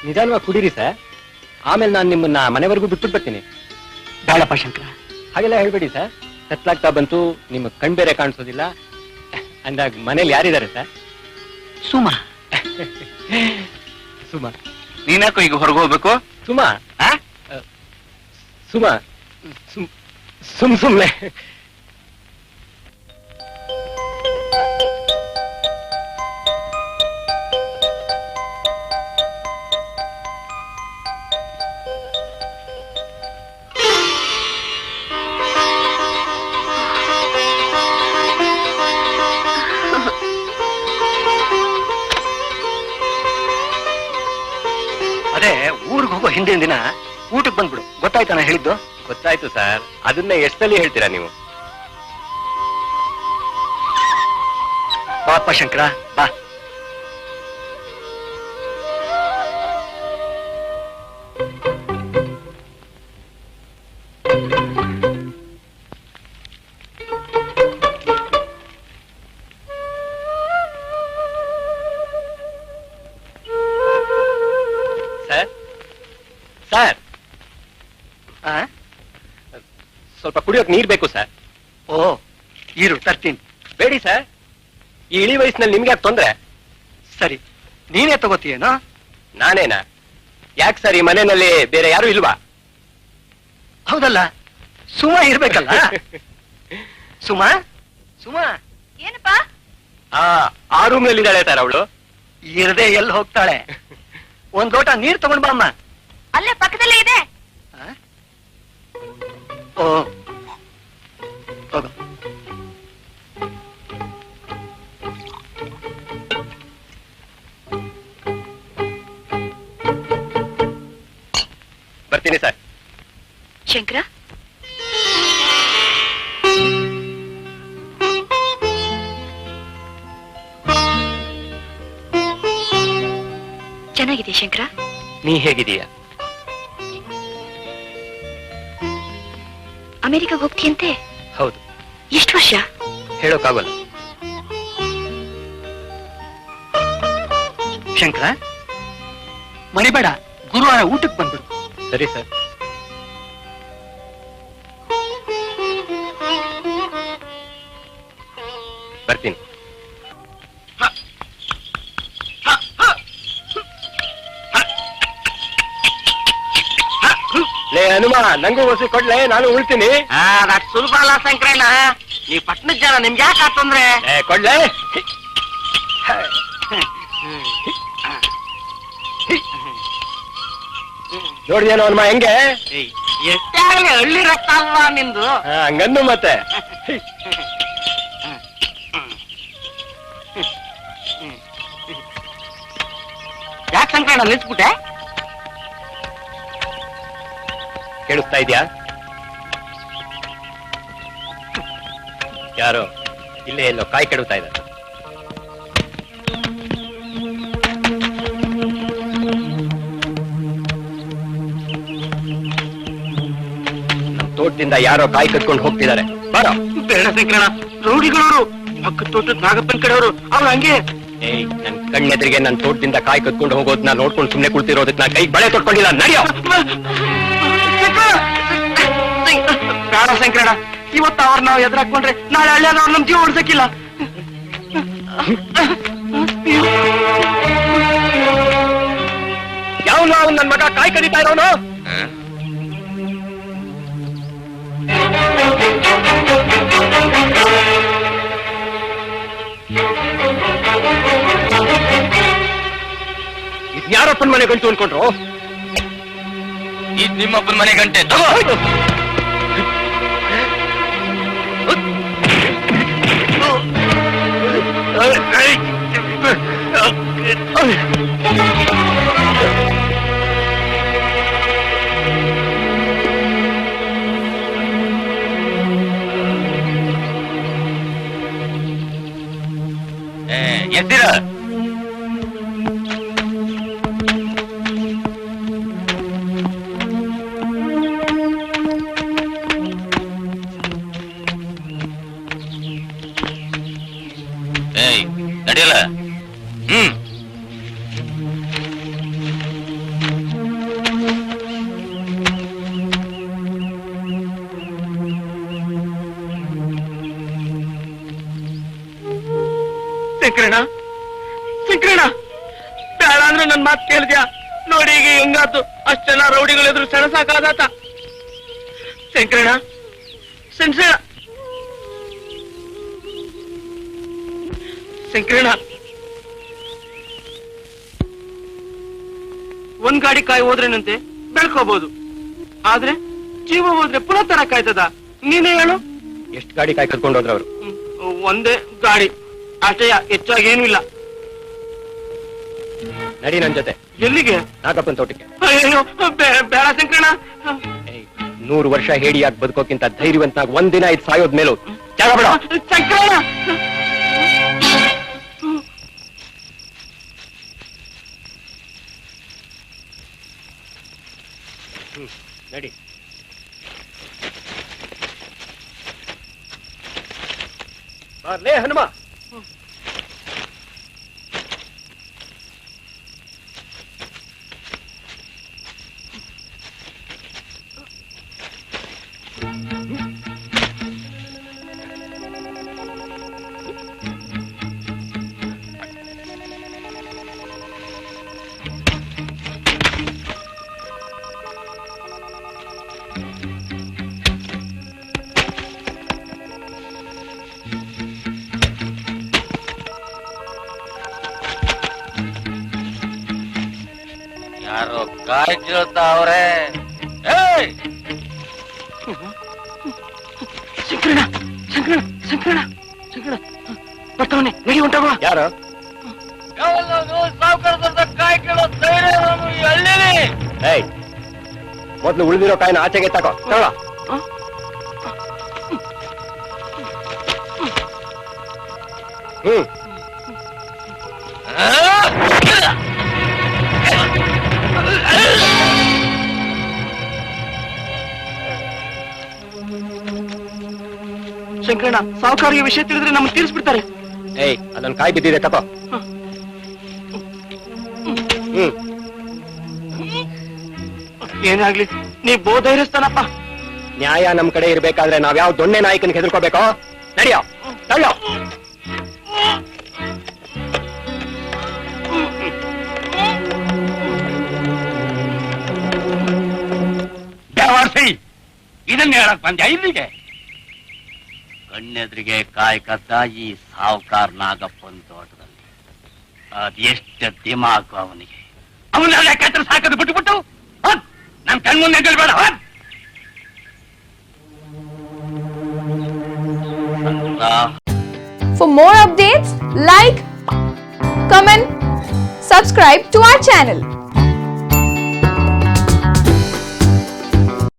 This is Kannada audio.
ನಿಧಾನವಾಗಿ ಕುಡೀರಿ ಸರ್, ಆಮೇಲೆ ನಾನು ನಿಮ್ಮನ್ನ ಮನೆವರೆಗೂ ಬಿಟ್ಬಿಟ್ಟು ಬರ್ತೀನಿ. ಬೇಡಪ್ಪ ಶಂಕರ, ಹಾಗೆಲ್ಲ ಹೇಳ್ಬೇಡಿ ಸರ್. ಕತ್ಲಾಗ್ತಾ ಬಂತು, ನಿಮ್ಮ ಕಣ್ ಬೇರೆ ಕಾಣಿಸೋದಿಲ್ಲ ಅಂದಾಗ ಮನೇಲಿ ಯಾರಿದ್ದಾರೆ ಸರ್? ಸುಮಾ. ಸುಮಾ? ನೀನ್ಯಾಕೋ ಈಗ ಹೊರಗೆ ಹೋಗ್ಬೇಕು? ಸುಮಾ ಸುಮಾ ಸುಮ್ನೆ ಅದೇ ಊರಿಗೆ ಹೋಗೋ ಹಿಂದಿನ ದಿನ ಊಟಕ್ಕೆ ಬಂದ್ಬಿಡು. ಗೊತ್ತಾಯ್ತಾ ನಾ ಹೇಳಿದ್ದು? ಗೊತ್ತಾಯ್ತು ಸರ್, ಅದನ್ನ ಎಷ್ಟಲ್ಲಿ ಹೇಳ್ತೀರಾ ನೀವು? ಬಾಪ್ಪ ಶಂಕರ, ಬಾ. ಸರ್ ಸರ್, ಸ್ವಲ್ಪ ಕುಡಿಯೋಕ್ ನೀರ್ ಬೇಕು ಸರ್. ಓ, ಇರು ತರ್ತೀನಿ. ಬೇಡಿ ಸರ್, ಈ ಇಳಿ ವಯಸ್ಸಿನಲ್ಲಿ ನಿಮ್ಗೆ ಯಾಕೆ ತೊಂದ್ರೆ? ಸರಿ, ನೀನೇ ತಗೋತೀಯೇನೋ? ನಾನೇನಾ? ಯಾಕೆ ಸರ್, ಈ ಮನೆಯಲ್ಲಿ ಬೇರೆ ಯಾರು ಇಲ್ವಾ? ಹೌದಲ್ಲ, ಸುಮಾ ಇರ್ಬೇಕಲ್ಲ. ಸುಮಾ, ಸುಮಾ ಏನಪ್ಪ? ಆ ರೂಮ್ ನಲ್ಲಿ ಇದ್ದಾಳೆ ಸರ್ ಅವಳು. ಇರದೆ ಎಲ್ಲಿ ಹೋಗ್ತಾಳೆ? ಒಂದ್ ಲೋಟ ನೀರ್ ತಗೊಂಡ್ ಬಾ ಅಮ್ಮ. ಅಲ್ಲೇ ಪಕ್ಕದಲ್ಲೇ ಇದೆ. ಓ, ಹೋಗು. ಬರ್ತೀನಿ ಸರ್. ಶಂಕರ, ಚೆನ್ನಾಗಿದೆ ಶಂಕರ. ನೀ ಹೇಗಿದೀಯಾ? ಅಮೆರಿಕಾಗ ಹೋಗ್ತೀಯಂತೆ? ಹೌದು. ಎಷ್ಟು ವರ್ಷ? ಹೇಳೋಕ್ಕಾಗಲ್ಲ. ಶಂಕರ, ಮರಿಬೇಡ, ಗುರುವಾರ ಊಟಕ್ಕೆ ಬಂದ್ಬಿಡು. ಸರಿ ಸರ್. ಬರ್ತೀನಿ. ಲೇ ಹನುಮ, ನಂಗೂ ಹೊಸಿ ಕೊಡ್ಲೆ, ನಾನು ಉಳ್ತೀನಿ. ಸುಲಭ ಅಲ್ಲ ಶಂಕರಣ್ಣ, ನೀ ಪಟ್ಟಣದ ಜನ, ನಿಮ್ಗೆ ಯಾಕೆ ತೊಂದ್ರೆ? ಕೊಡ್ಲೆ. ನೋಡಿದೇನೋ ಹನುಮ ಹೆಂಗೆ? ಎಷ್ಟೇ ಆಗಲಿ ಹಳ್ಳಿ ರಕ್ತ ಅಲ್ವಾ ನಿಂದು? ಹಂಗಂದು ಮತ್ತೆ. ಯಾಕೆ ಶಂಕರಣ್ಣ ನಿಲ್ಸ್ಬಿಟ್ಟೆ? ಕೇಳಿಸ್ತಾ ಇದ್ಯಾ? ಯಾರೋ ಇಲ್ಲೇ ಎಲ್ಲೋ ಕಾಯಿ ಕೆಡುತ್ತಾ ಇದ್ದಾರೆ. ನಮ್ ತೋಟದಿಂದ ಯಾರೋ ಕಾಯಿ ಕಟ್ಕೊಂಡು ಹೋಗ್ತಿದ್ದಾರೆ. ಬರೋ. ಬೇಡ ಶಂಕರಣ್ಣ, ರೌಡಿಗಳವರು, ಪಕ್ಕದ ತೋಟದ ನಾಗಪ್ಪನ ಕಡೆಯವರು, ಅವ್ರು ಹಂಗೆ. ಏಯ್, ನನ್ ಕಣ್ಣೆದ್ರಿಗೆ ನನ್ ತೋಟದಿಂದ ಕಾಯಿ ಕಟ್ಕೊಂಡು ಹೋಗೋದನ್ನ ನೋಡ್ಕೊಂಡು ಸುಮ್ನೆ ಕುಳ್ತಿರೋದಕ್ಕೆ ನಾ ಕೈ ಬಳೆ ತೊಟ್ಕೊಂಡಿಲ್ಲ. ನಡೆಯೋ. ಬೇಡ ಶಂಕರಣ್ಣ, ಇವತ್ತು ಅವ್ರು ನಾವು ಎದುರಾಕೊಂಡ್ರೆ ನಾಳೆ ಹಳ್ಳಿಯಾಗ ಅವ್ರು ನಮ್ ಜೀವ ಉಳಿಸಕ್ಕಿಲ್ಲ. ಯಾವನು ಅವ್ನು ನನ್ ಮಗ ಕಾಯಿ ಕಡಿತಾ ಇರೋನು? ಯಾರಪ್ಪನ ಮನೆ ಗಂಟು ಅನ್ಕೊಂಡ್ರು? ಇದು ನಿಮ್ಮಪ್ಪನ ಮನೆ ಗಂಟೆ. ತಗೋ. ಎದ್ದಿರ. ನಡೆಯಲ್ಲ. ಶಂಕರಣ್ಣ ಶಂಕರಣ್ಣ ಬೇಡ ಅಂದ್ರೆ ನನ್ ಮಾತು ಕೇಳಿದ್ಯಾ? ನೋಡಿ ಈಗ ಹೆಂಗಾತು, ಅಷ್ಟೆಲ್ಲ ರೌಡಿಗಳೆದ್ರು ಸೆಣಸಾಕಾದಾತ. ಶಂಕರಣ್ಣ ಶಂಕರಣ್ಣ ಒಂದ್ ಗಾಡಿ ಕಾಯಿ ಹೋದ್ರೇನಂತೆ ಬೆಳ್ಕೋಬಹುದು, ಆದ್ರೆ ಜೀವ ಹೋದ್ರೆ ಪುನಃ ತರ ಕಾಯ್ತದ? ನೀನೇ ಹೇಳು. ಎಷ್ಟು ಗಾಡಿ ಕಾಯಿ ಕರ್ಕೊಂಡು ಹೋದ್ರ ಅವರು? ಒಂದೇ ಗಾಡಿ ಅಷ್ಟೇ, ಹೆಚ್ಚಾಗಿ ಏನೂ ಇಲ್ಲ. ನಡಿ ನನ್ ಜೊತೆ. ಎಲ್ಲಿಗೆ? ನಾಗಪ್ಪನ ತೋಟಕ್ಕೆ. ಅಯ್ಯೋ ಬೇಡ ಶಂಕರಣ್ಣ. 100 ವರ್ಷ ಹೇಡಿಯಾಗಿ ಬದುಕೋಕ್ಕಿಂತ ಧೈರ್ಯವಂತನಾಗಿ ಒಂದಿನ ಇದು ಸಾಯೋದ್ ಮೇಲೂ ಜಾಗ ಬೇಡ. ಶಂಕರಣ್ಣ ನಡಿ. ಬರ್ಲೇ ಹನುಮ. ಯಾರೋ ಕಾಯ್ ಕೇಳ್ತಾವ್ರೆ. ಶಂಕರಣ್ಣ ಶಂಕರಣ್ಣ ಶಂಕರಣ್ಣ ಶಂಕರಣ್ಣ ಬರ್ತಾವನೆ, ನಡಿ ಹೊಂಟವ. ಯಾರು? ಸಾವುಕಾರದ ಕಾಯ್ ಕೇಳೋ ಧೈರ್ಯ ಎಲ್ಲಿ? ಏಯ್, ಮೊದ್ಲು ಉಳಿದಿರೋ ಕಾಯಿನ ಆಚೆಗೆ ತಗೋ. ತಗೊಳ. ಶಂಕರಣ್ಣ, ಸಾವುಕಾರಿಗೆ ವಿಷಯ ತಿಳಿದ್ರೆ ನಮ್ಗೆ ತೀರಿಸ್ಬಿಡ್ತಾರೆ. ಏಯ್, ಅದೊಂದು ಕಾಯಿ ಬಿದ್ದಿದೆ, ತಗೋ. ಏನಾಗ್ಲಿ, ನೀ ಧೈರ್ಯಸ್ಥಾನಪ್ಪ. ನ್ಯಾಯ ನಮ್ ಕಡೆ ಇರ್ಬೇಕಾದ್ರೆ ನಾವ್ಯಾವ ದೊಣ್ಣೆ ನಾಯಕನಿಗೆ ಹೆದರ್ಕೋಬೇಕೋ? ನಡಿಯೋ, ತಳ್ಳೋ. ಇದನ್ನ ಹೇಳಕ್ ಬಂದ್ಯಾ ಇಲ್ಲಿಗೆ? ಕಣ್ಣೆದ್ರಿಗೆ ಕಾಯಿ ಕದ್ದ ಈ ಸಾವುಕಾರ ನಾಗಪ್ಪನ ತೋಟದಲ್ಲಿ. ಅದೆಷ್ಟ ದಿಮಾಕು ಅವನಿಗೆ. ಅವನ್ನೆಲ್ಲ ಕತ್ರ ಸಾಕದು ಬಿಟ್ಟುಬಿಟ್ಟು ನನ್ ಕಣ್ಮುಂದೆ ನಿಲ್ಬೇಡ. For more updates, like, comment, subscribe to our channel.